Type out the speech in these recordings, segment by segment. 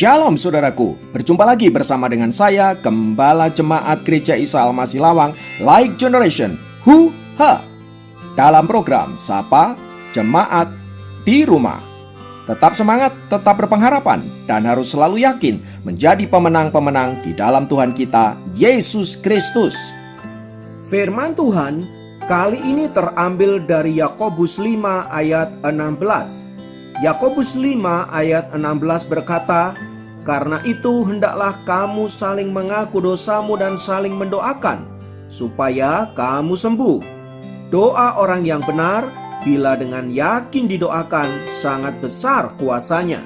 Shalom saudaraku, berjumpa lagi bersama dengan saya, Gembala Jemaat Gereja Isa Al-Masih Lawang, Like Generation, dalam program Sapa Jemaat di Rumah. Tetap semangat, tetap berpengharapan, dan harus selalu yakin menjadi pemenang-pemenang di dalam Tuhan kita, Yesus Kristus. Firman Tuhan kali ini terambil dari Yakobus 5 ayat 16. Yakobus 5 ayat 16 berkata, "Karena itu hendaklah kamu saling mengaku dosamu dan saling mendoakan, supaya kamu sembuh. Doa orang yang benar, bila dengan yakin didoakan, sangat besar kuasanya."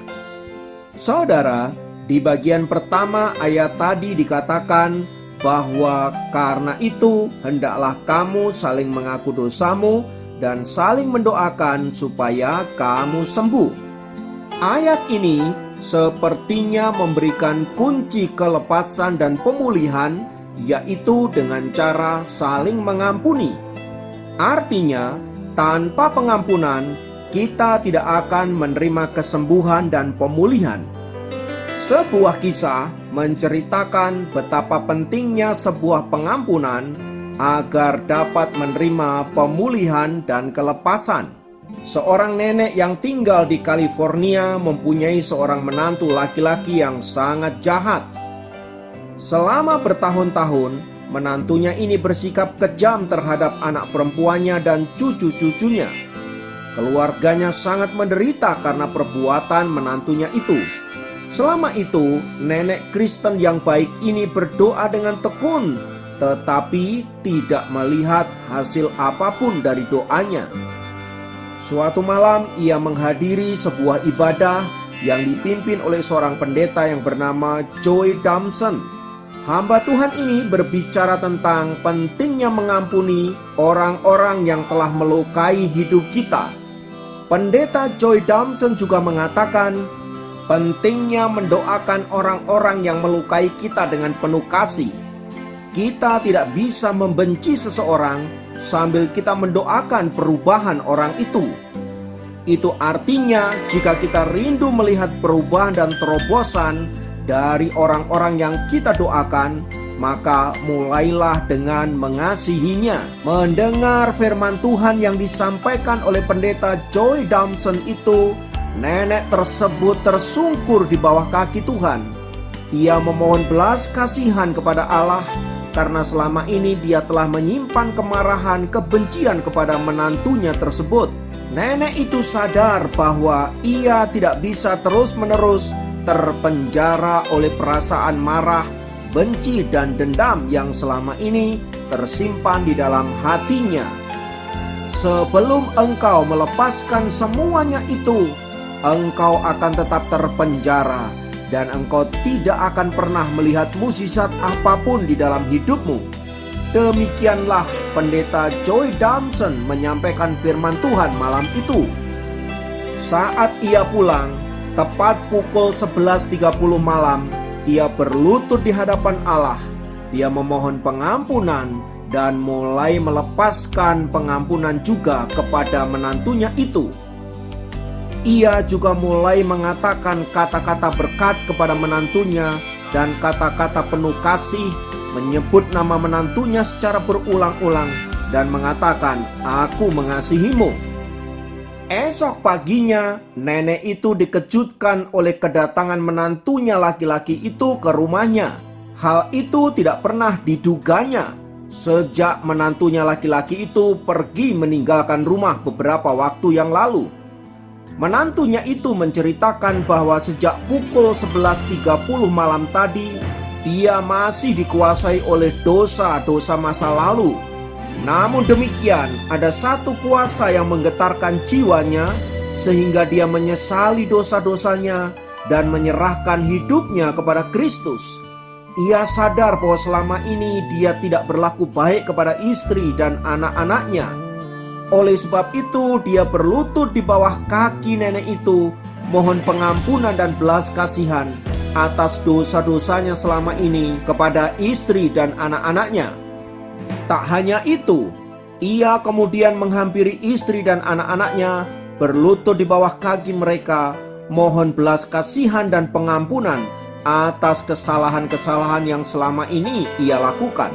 Saudara, di bagian pertama ayat tadi dikatakan bahwa karena itu hendaklah kamu saling mengaku dosamu dan saling mendoakan supaya kamu sembuh. Ayat ini sepertinya memberikan kunci kelepasan dan pemulihan, yaitu dengan cara saling mengampuni. Artinya, tanpa pengampunan, kita tidak akan menerima kesembuhan dan pemulihan. Sebuah kisah menceritakan betapa pentingnya sebuah pengampunan agar dapat menerima pemulihan dan kelepasan. Seorang nenek yang tinggal di California mempunyai seorang menantu laki-laki yang sangat jahat. Selama bertahun-tahun, menantunya ini bersikap kejam terhadap anak perempuannya dan cucu-cucunya. Keluarganya sangat menderita karena perbuatan menantunya itu. Selama itu, nenek Kristen yang baik ini berdoa dengan tekun, tetapi tidak melihat hasil apapun dari doanya. Suatu malam ia menghadiri sebuah ibadah yang dipimpin oleh seorang pendeta yang bernama Joy Damson. Hamba Tuhan ini berbicara tentang pentingnya mengampuni orang-orang yang telah melukai hidup kita. Pendeta Joy Damson juga mengatakan pentingnya mendoakan orang-orang yang melukai kita dengan penuh kasih. Kita tidak bisa membenci seseorang sambil kita mendoakan perubahan orang itu. Itu artinya jika kita rindu melihat perubahan dan terobosan dari orang-orang yang kita doakan, maka mulailah dengan mengasihinya. Mendengar firman Tuhan yang disampaikan oleh pendeta Joy Damson itu, nenek tersebut tersungkur di bawah kaki Tuhan. Ia memohon belas kasihan kepada Allah karena selama ini dia telah menyimpan kemarahan, kebencian kepada menantunya tersebut. Nenek itu sadar bahwa ia tidak bisa terus-menerus terpenjara oleh perasaan marah, benci, dan dendam yang selama ini tersimpan di dalam hatinya. Sebelum engkau melepaskan semuanya itu, engkau akan tetap terpenjara dan engkau tidak akan pernah melihat mukjizat apapun di dalam hidupmu. Demikianlah pendeta Joy Damson menyampaikan firman Tuhan malam itu. Saat ia pulang, tepat pukul 11.30 malam, ia berlutut di hadapan Allah. Dia memohon pengampunan dan mulai melepaskan pengampunan juga kepada menantunya itu. Ia juga mulai mengatakan kata-kata berkat kepada menantunya dan kata-kata penuh kasih, menyebut nama menantunya secara berulang-ulang dan mengatakan, "Aku mengasihimu." Esok paginya, nenek itu dikejutkan oleh kedatangan menantunya laki-laki itu ke rumahnya. Hal itu tidak pernah diduganya sejak menantunya laki-laki itu pergi meninggalkan rumah beberapa waktu yang lalu. Menantunya itu menceritakan bahwa sejak pukul 11.30 malam tadi, dia masih dikuasai oleh dosa-dosa masa lalu. Namun demikian, ada satu kuasa yang menggetarkan jiwanya sehingga dia menyesali dosa-dosanya dan menyerahkan hidupnya kepada Kristus. Ia sadar bahwa selama ini dia tidak berlaku baik kepada istri dan anak-anaknya. Oleh sebab itu, dia berlutut di bawah kaki nenek itu, mohon pengampunan dan belas kasihan atas dosa-dosanya selama ini kepada istri dan anak-anaknya. Tak hanya itu, ia kemudian menghampiri istri dan anak-anaknya, berlutut di bawah kaki mereka, mohon belas kasihan dan pengampunan atas kesalahan-kesalahan yang selama ini ia lakukan.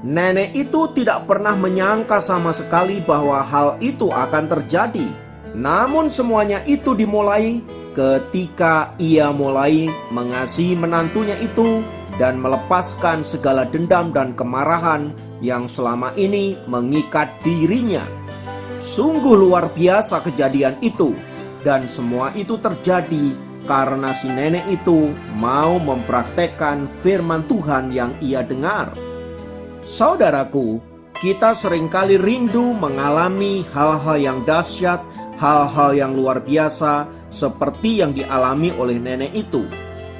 Nenek itu tidak pernah menyangka sama sekali bahwa hal itu akan terjadi. Namun semuanya itu dimulai ketika ia mulai mengasihi menantunya itu dan melepaskan segala dendam dan kemarahan yang selama ini mengikat dirinya. Sungguh luar biasa kejadian itu, dan semua itu terjadi karena si nenek itu mau mempraktekkan firman Tuhan yang ia dengar. Saudaraku, kita seringkali rindu mengalami hal-hal yang dahsyat, hal-hal yang luar biasa seperti yang dialami oleh nenek itu.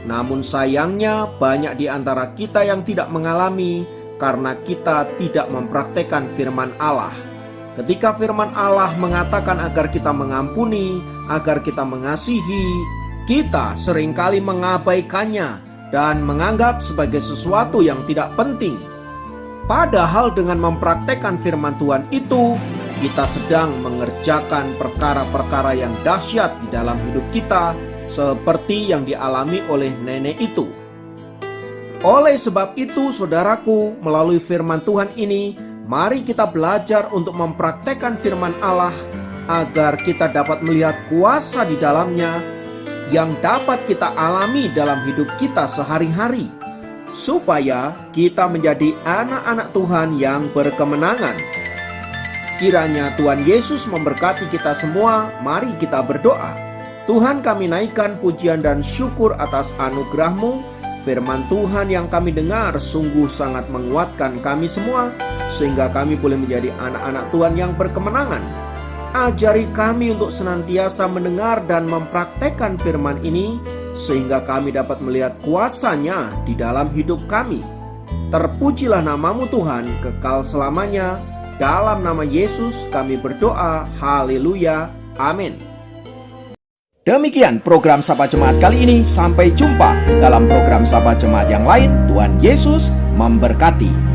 Namun sayangnya banyak di antara kita yang tidak mengalami karena kita tidak mempraktekkan firman Allah. Ketika firman Allah mengatakan agar kita mengampuni, agar kita mengasihi, kita seringkali mengabaikannya dan menganggap sebagai sesuatu yang tidak penting. Padahal dengan mempraktekkan firman Tuhan itu, kita sedang mengerjakan perkara-perkara yang dahsyat di dalam hidup kita, seperti yang dialami oleh nenek itu. Oleh sebab itu, saudaraku, melalui firman Tuhan ini, mari kita belajar untuk mempraktekkan firman Allah agar kita dapat melihat kuasa di dalamnya yang dapat kita alami dalam hidup kita sehari-hari, supaya kita menjadi anak-anak Tuhan yang berkemenangan. Kiranya Tuhan Yesus memberkati kita semua. Mari kita berdoa. Tuhan, kami naikkan pujian dan syukur atas anugerah-Mu. Firman Tuhan yang kami dengar sungguh sangat menguatkan kami semua, sehingga kami boleh menjadi anak-anak Tuhan yang berkemenangan. Ajari kami untuk senantiasa mendengar dan mempraktekkan firman ini, sehingga kami dapat melihat kuasa-Nya di dalam hidup kami. Terpujilah nama-Mu Tuhan kekal selamanya. Dalam nama Yesus kami berdoa. Haleluya. Amin. Demikian program Sapa Jemaat kali ini. Sampai jumpa dalam program Sapa Jemaat yang lain. Tuhan Yesus memberkati.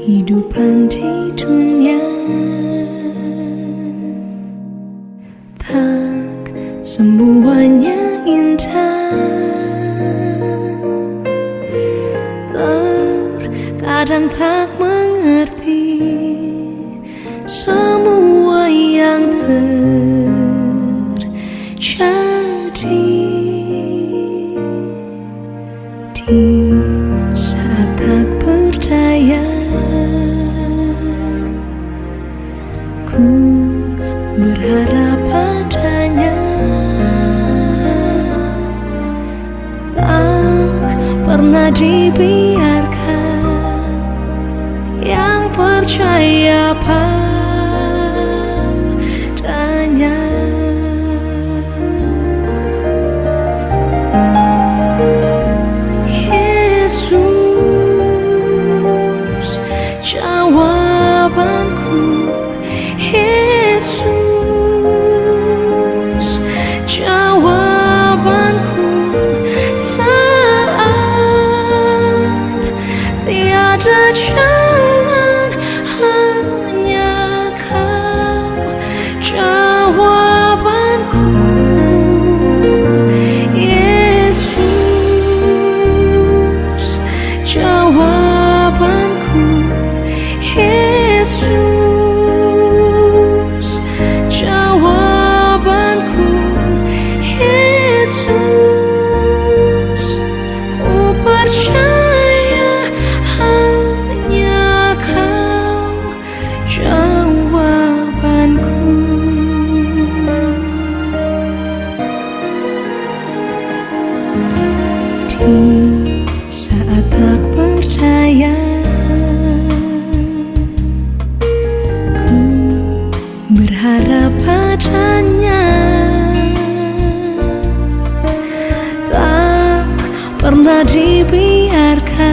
Kehidupan di dunia tak semuanya indah, terkadang tak mengerti semua yang terjadi. Di saat tak berdaya, ku berharap padanya. Tak pernah dibiarkan, yang percaya padanya. Yesus jawabanku, Yesus jawabanku saat tiada jalan, hanya Kau jawabanku. Yesus jawabanku, Yesus jawabanku, Yesus ku percaya hanya Kau jawabanku. Di saat tak berdaya, ku berharap padanya. Tak pernah dibiarkan,